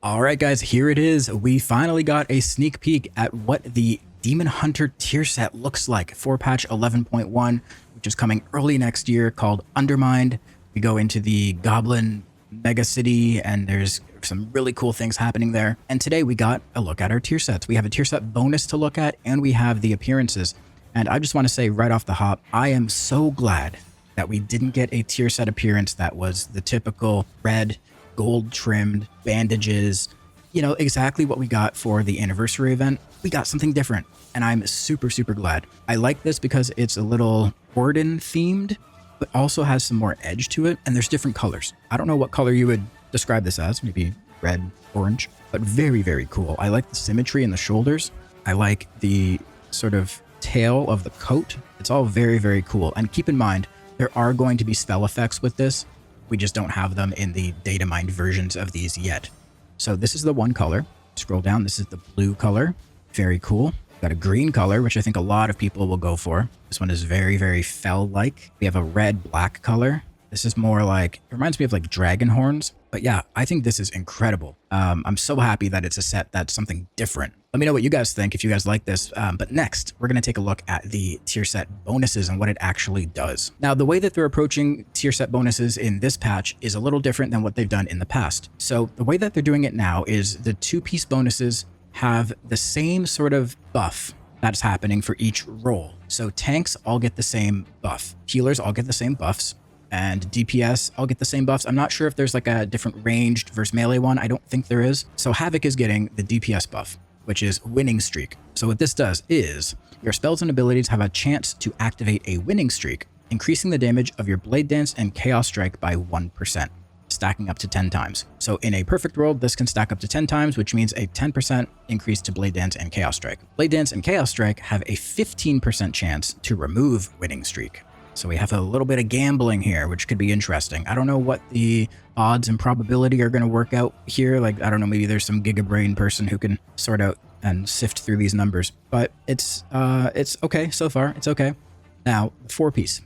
All right, guys, here it is. We finally got a sneak peek at what the Demon Hunter tier set looks like for patch 11.1, which is coming early next year, called Undermine. We go into the Goblin Mega City, and there's some really cool things happening there. And today we got a look at our tier sets. We have a tier set bonus to look at, and we have the appearances. And I just want to say right off the hop, I am so glad that we didn't get a tier set appearance that was the typical red, gold trimmed bandages, you know, exactly what we got for the anniversary event. We got something different, and I'm super glad. I like this because it's a little Warden themed, but also has some more edge to it, and there's different colors. I don't know what color you would describe this as, maybe red, orange, but very cool. I like the symmetry in the shoulders. I like the sort of tail of the coat. It's all very cool. And keep in mind, there are going to be spell effects with this. We just don't have them in the data mined versions of these yet. So this is the one color. Scroll down. This is the blue color. Very cool. Got a green color, which I think a lot of people will go for. This one is very fell-like. We have a red-black color. This is more like, it reminds me of like dragon horns. But yeah, I think this is incredible. I'm so happy that it's a set that's something different. Let me know what you guys think if you guys like this. But next, we're going to take a look at the tier set bonuses and what it actually does. Now, the way that they're approaching tier set bonuses in this patch is a little different than what they've done in the past. So the way that they're doing it now is the two-piece bonuses have the same sort of buff that's happening for each role. So tanks all get the same buff. Healers all get the same buffs. And DPS, I'll get the same buffs. I'm not sure if there's like a different ranged versus melee one. I don't think there is. So Havoc is getting the DPS buff, which is winning streak. So what this does is your spells and abilities have a chance to activate a winning streak, increasing the damage of your Blade Dance and Chaos Strike by 1%, stacking up to 10 times. So in a perfect world, this can stack up to 10 times, which means a 10% increase to Blade Dance and Chaos Strike. Blade Dance and Chaos Strike have a 15% chance to remove winning streak. So we have a little bit of gambling here, which could be interesting. I don't know what the odds and probability are going to work out here. Like, I don't know, maybe there's some gigabrain person who can sort out and sift through these numbers. But it's okay so far. It's okay. Now, the four-piece.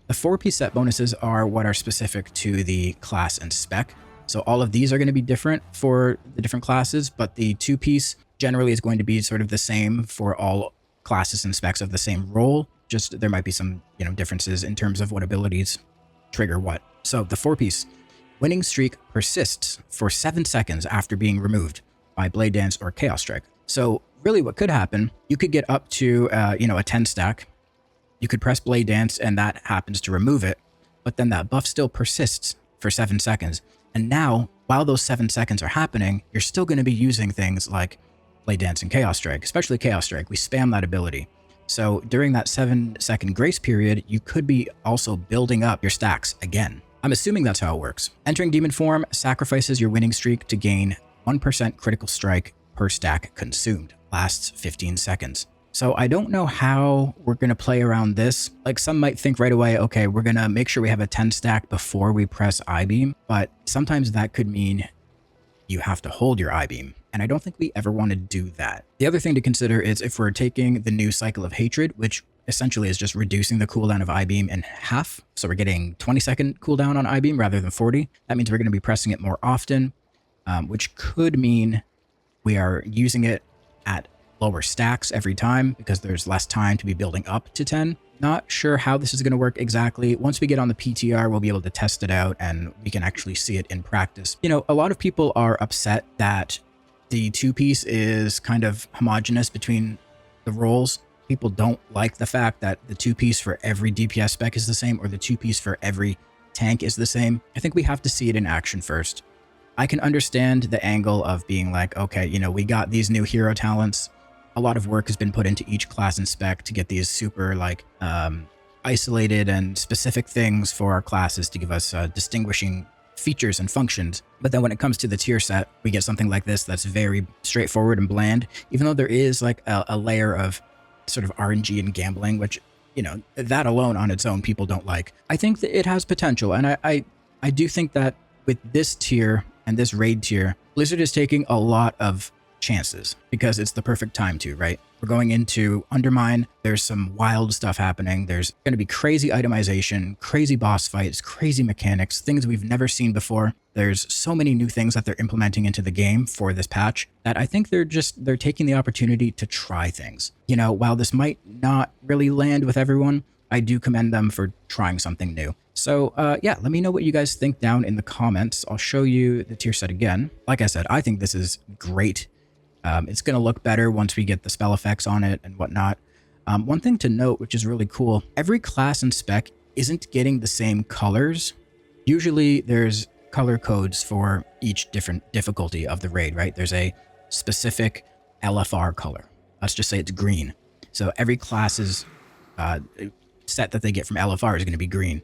The four-piece set bonuses are what are specific to the class and spec. So all of these are going to be different for the different classes, but the two-piece generally is going to be sort of the same for all classes and specs of the same role. Just there might be some, you know, differences in terms of what abilities trigger what. So the four-piece winning streak persists for 7 seconds after being removed by Blade Dance or Chaos Strike. So really what could happen, you could get up to, you know, a 10 stack. You could press Blade Dance and that happens to remove it, but then that buff still persists for 7 seconds. And now, while those 7 seconds are happening, you're still going to be using things like Blade Dance and Chaos Strike, especially Chaos Strike. We spam that ability. So during that 7-second grace period, you could be also building up your stacks again. I'm assuming that's how it works. Entering demon form sacrifices your winning streak to gain 1% critical strike per stack consumed. Lasts 15 seconds. So I don't know how we're going to play around this. Like, some might think right away, okay, we're going to make sure we have a 10 stack before we press I-beam, but sometimes that could mean you have to hold your I-beam. And I don't think we ever want to do that. The other thing to consider is if we're taking the new Cycle of Hatred, which essentially is just reducing the cooldown of I-beam in half. So we're getting 20-second cooldown on I-beam rather than 40. That means we're going to be pressing it more often, which could mean we are using it at lower stacks every time because there's less time to be building up to 10. Not sure how this is going to work exactly. Once we get on the PTR, we'll be able to test it out and we can actually see it in practice. You know, a lot of people are upset that the two-piece is kind of homogenous between the roles. People don't like the fact that the two-piece for every DPS spec is the same or the two-piece for every tank is the same. I think we have to see it in action first. I can understand the angle of being like, okay, you know, we got these new hero talents. A lot of work has been put into each class and spec to get these super like isolated and specific things for our classes to give us distinguishing features and functions. But then when it comes to the tier set, we get something like this that's very straightforward and bland, even though there is like a layer of sort of RNG and gambling, which, you know, that alone on its own people don't like. I think that it has potential, and I do think that with this tier and this raid tier, Blizzard is taking a lot of chances because it's the perfect time to, right? We're going into Undermine. There's some wild stuff happening. There's going to be crazy itemization, crazy boss fights, crazy mechanics, things we've never seen before. There's so many new things that they're implementing into the game for this patch that I think they're taking the opportunity to try things. You know, while this might not really land with everyone, I do commend them for trying something new. So yeah, let me know what you guys think down in the comments. I'll show you the tier set again. Like I said, I think this is great. It's going to look better once we get the spell effects on it and whatnot. One thing to note, which is really cool, every class and spec isn't getting the same colors. Usually there's color codes for each different difficulty of the raid, right? There's a specific LFR color. Let's just say it's green. So every class's set that they get from LFR is going to be green.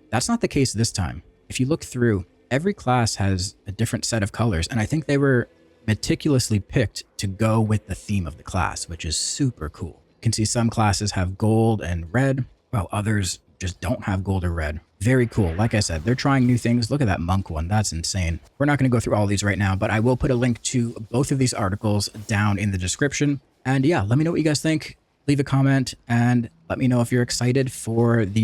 That's not the case this time. If you look through, every class has a different set of colors, and I think they were meticulously picked to go with the theme of the class, which is super cool. You can see some classes have gold and red, while others just don't have gold or red. Very cool. Like I said, they're trying new things. Look at that monk one. That's insane. We're not going to go through all these right now, but I will put a link to both of these articles down in the description. And yeah, let me know what you guys think. Leave a comment and let me know if you're excited for at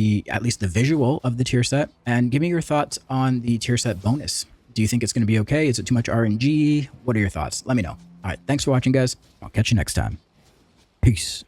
least the visual of the tier set, and give me your thoughts on the tier set bonus. Do you think it's going to be okay? Is it too much RNG? What are your thoughts? Let me know. All right. Thanks for watching, guys. I'll catch you next time. Peace.